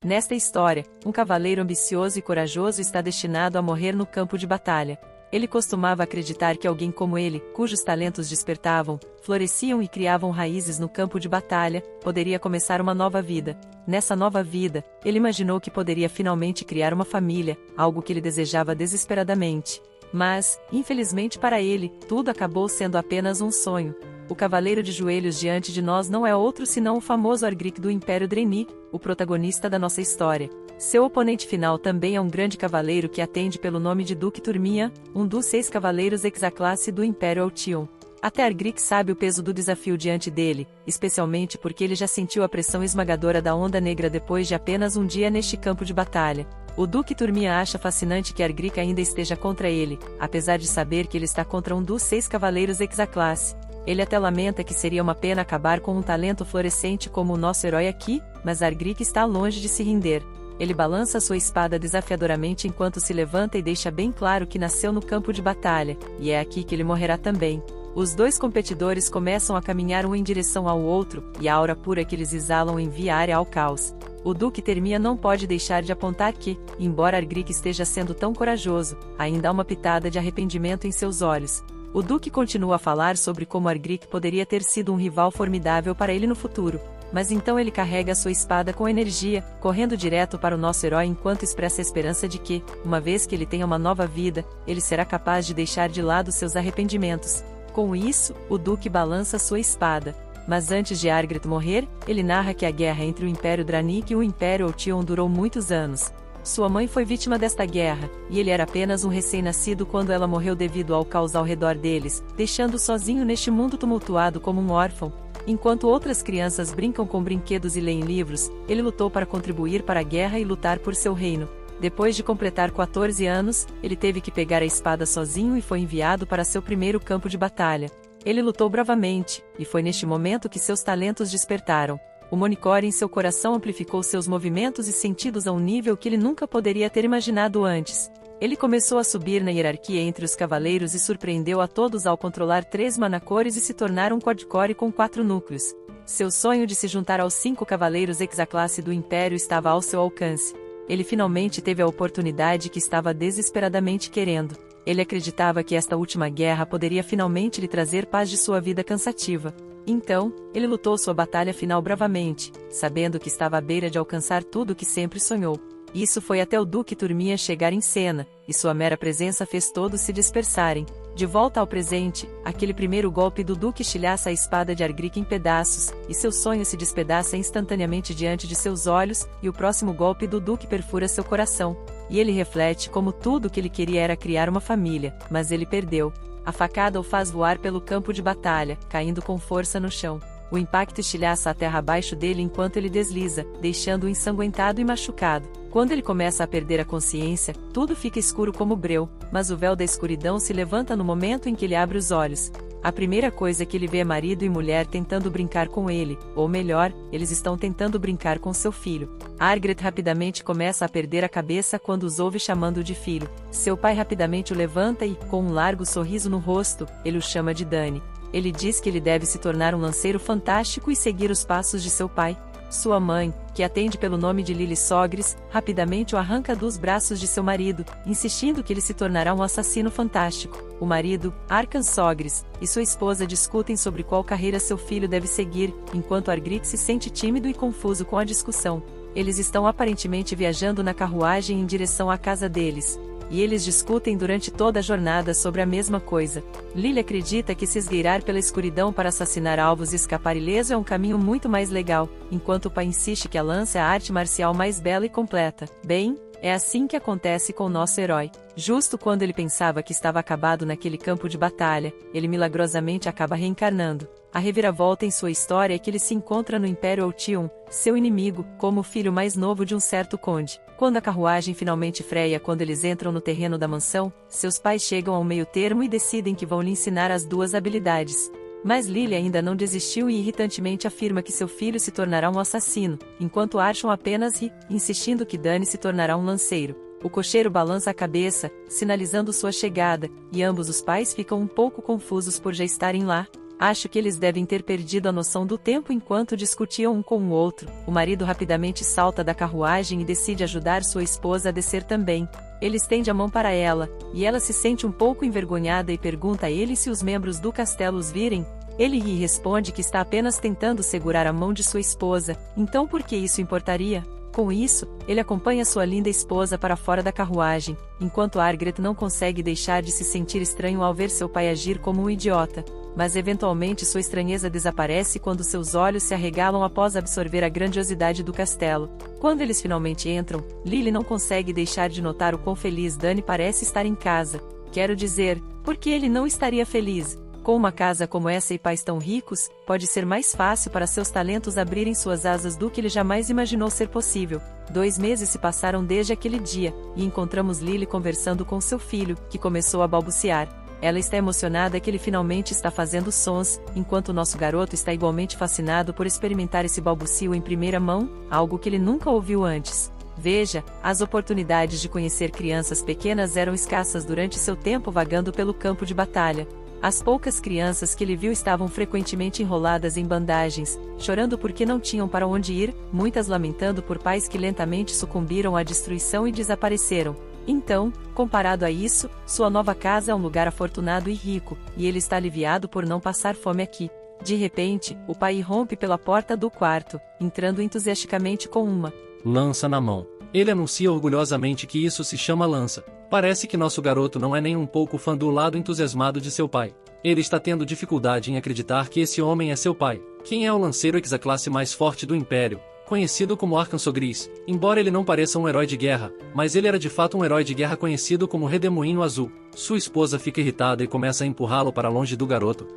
Nesta história, um cavaleiro ambicioso e corajoso está destinado a morrer no campo de batalha. Ele costumava acreditar que alguém como ele, cujos talentos despertavam, floresciam e criavam raízes no campo de batalha, poderia começar uma nova vida. Nessa nova vida, ele imaginou que poderia finalmente criar uma família, algo que ele desejava desesperadamente. Mas, infelizmente para ele, tudo acabou sendo apenas um sonho. O cavaleiro de joelhos diante de nós não é outro senão o famoso Argric do Império Draenei, o protagonista da nossa história. Seu oponente final também é um grande cavaleiro que atende pelo nome de Duque Turmian, um dos 6 cavaleiros hexaclasse do Império Altion. Até Argric sabe o peso do desafio diante dele, especialmente porque ele já sentiu a pressão esmagadora da Onda Negra depois de apenas um dia neste campo de batalha. O Duque Turmian acha fascinante que Argric ainda esteja contra ele, apesar de saber que ele está contra um dos 6 cavaleiros hexaclasse. Ele até lamenta que seria uma pena acabar com um talento florescente como o nosso herói aqui, mas Argric está longe de se render. Ele balança sua espada desafiadoramente enquanto se levanta e deixa bem claro que nasceu no campo de batalha, e é aqui que ele morrerá também. Os 2 competidores começam a caminhar um em direção ao outro, e a aura pura que eles exalam envia a área ao caos. O Duque Turmian não pode deixar de apontar que, embora Argric esteja sendo tão corajoso, ainda há uma pitada de arrependimento em seus olhos. O Duque continua a falar sobre como Argric poderia ter sido um rival formidável para ele no futuro, mas então ele carrega sua espada com energia, correndo direto para o nosso herói enquanto expressa a esperança de que, uma vez que ele tenha uma nova vida, ele será capaz de deixar de lado seus arrependimentos. Com isso, o Duque balança sua espada. Mas antes de Argric morrer, ele narra que a guerra entre o Império Draenei e o Império Altion durou muitos anos. Sua mãe foi vítima desta guerra, e ele era apenas um recém-nascido quando ela morreu devido ao caos ao redor deles, deixando-o sozinho neste mundo tumultuado como um órfão. Enquanto outras crianças brincam com brinquedos e leem livros, ele lutou para contribuir para a guerra e lutar por seu reino. Depois de completar 14 anos, ele teve que pegar a espada sozinho e foi enviado para seu primeiro campo de batalha. Ele lutou bravamente, e foi neste momento que seus talentos despertaram. O Monicore em seu coração amplificou seus movimentos e sentidos a um nível que ele nunca poderia ter imaginado antes. Ele começou a subir na hierarquia entre os cavaleiros e surpreendeu a todos ao controlar 3 manacores e se tornar um quadcore com 4 núcleos. Seu sonho de se juntar aos 5 cavaleiros hexaclasse do Império estava ao seu alcance. Ele finalmente teve a oportunidade que estava desesperadamente querendo. Ele acreditava que esta última guerra poderia finalmente lhe trazer paz de sua vida cansativa. Então, ele lutou sua batalha final bravamente, sabendo que estava à beira de alcançar tudo o que sempre sonhou. Isso foi até o Duque Turmian chegar em cena, e sua mera presença fez todos se dispersarem. De volta ao presente, aquele primeiro golpe do Duque estilhaça a espada de Argric em pedaços, e seu sonho se despedaça instantaneamente diante de seus olhos, e o próximo golpe do Duque perfura seu coração. E ele reflete como tudo o que ele queria era criar uma família, mas ele perdeu. A facada o faz voar pelo campo de batalha, caindo com força no chão. O impacto estilhaça a terra abaixo dele enquanto ele desliza, deixando-o ensanguentado e machucado. Quando ele começa a perder a consciência, tudo fica escuro como breu, mas o véu da escuridão se levanta no momento em que ele abre os olhos. A primeira coisa que ele vê é marido e mulher tentando brincar com ele, ou melhor, eles estão tentando brincar com seu filho. Argric rapidamente começa a perder a cabeça quando os ouve chamando de filho. Seu pai rapidamente o levanta e, com um largo sorriso no rosto, ele o chama de Dany. Ele diz que ele deve se tornar um lanceiro fantástico e seguir os passos de seu pai. Sua mãe, que atende pelo nome de Lily Sogris, rapidamente o arranca dos braços de seu marido, insistindo que ele se tornará um assassino fantástico. O marido, Arkan Sogris, e sua esposa discutem sobre qual carreira seu filho deve seguir, enquanto Argric se sente tímido e confuso com a discussão. Eles estão aparentemente viajando na carruagem em direção à casa deles. E eles discutem durante toda a jornada sobre a mesma coisa. Lily acredita que se esgueirar pela escuridão para assassinar alvos e escapar ileso é um caminho muito mais legal, enquanto o pai insiste que a lança é a arte marcial mais bela e completa. Bem, é assim que acontece com o nosso herói. Justo quando ele pensava que estava acabado naquele campo de batalha, ele milagrosamente acaba reencarnando. A reviravolta em sua história é que ele se encontra no Império Altion, seu inimigo, como o filho mais novo de um certo conde. Quando a carruagem finalmente freia quando eles entram no terreno da mansão, seus pais chegam ao meio termo e decidem que vão lhe ensinar as 2 habilidades. Mas Lily ainda não desistiu e irritantemente afirma que seu filho se tornará um assassino, enquanto Archon apenas ri, insistindo que Dany se tornará um lanceiro. O cocheiro balança a cabeça, sinalizando sua chegada, e ambos os pais ficam um pouco confusos por já estarem lá. Acho que eles devem ter perdido a noção do tempo enquanto discutiam um com o outro. O marido rapidamente salta da carruagem e decide ajudar sua esposa a descer também. Ele estende a mão para ela, e ela se sente um pouco envergonhada e pergunta a ele se os membros do castelo os virem. Ele ri e responde que está apenas tentando segurar a mão de sua esposa, então por que isso importaria? Com isso, ele acompanha sua linda esposa para fora da carruagem, enquanto Argret não consegue deixar de se sentir estranho ao ver seu pai agir como um idiota. Mas eventualmente sua estranheza desaparece quando seus olhos se arregalam após absorver a grandiosidade do castelo. Quando eles finalmente entram, Lily não consegue deixar de notar o quão feliz Dany parece estar em casa. Quero dizer, por que ele não estaria feliz? Com uma casa como essa e pais tão ricos, pode ser mais fácil para seus talentos abrirem suas asas do que ele jamais imaginou ser possível. 2 meses se passaram desde aquele dia, e encontramos Lily conversando com seu filho, que começou a balbuciar. Ela está emocionada que ele finalmente está fazendo sons, enquanto nosso garoto está igualmente fascinado por experimentar esse balbucio em primeira mão, algo que ele nunca ouviu antes. Veja, as oportunidades de conhecer crianças pequenas eram escassas durante seu tempo vagando pelo campo de batalha. As poucas crianças que ele viu estavam frequentemente enroladas em bandagens, chorando porque não tinham para onde ir, muitas lamentando por pais que lentamente sucumbiram à destruição e desapareceram. Então, comparado a isso, sua nova casa é um lugar afortunado e rico, e ele está aliviado por não passar fome aqui. De repente, o pai irrompe pela porta do quarto, entrando entusiasticamente com uma lança na mão. Ele anuncia orgulhosamente que isso se chama lança. Parece que nosso garoto não é nem um pouco fã do lado entusiasmado de seu pai. Ele está tendo dificuldade em acreditar que esse homem é seu pai. Quem é o lanceiro X, a classe mais forte do Império, conhecido como Arkansas Gris? Embora ele não pareça um herói de guerra, mas ele era de fato um herói de guerra conhecido como Redemoinho Azul. Sua esposa fica irritada e começa a empurrá-lo para longe do garoto.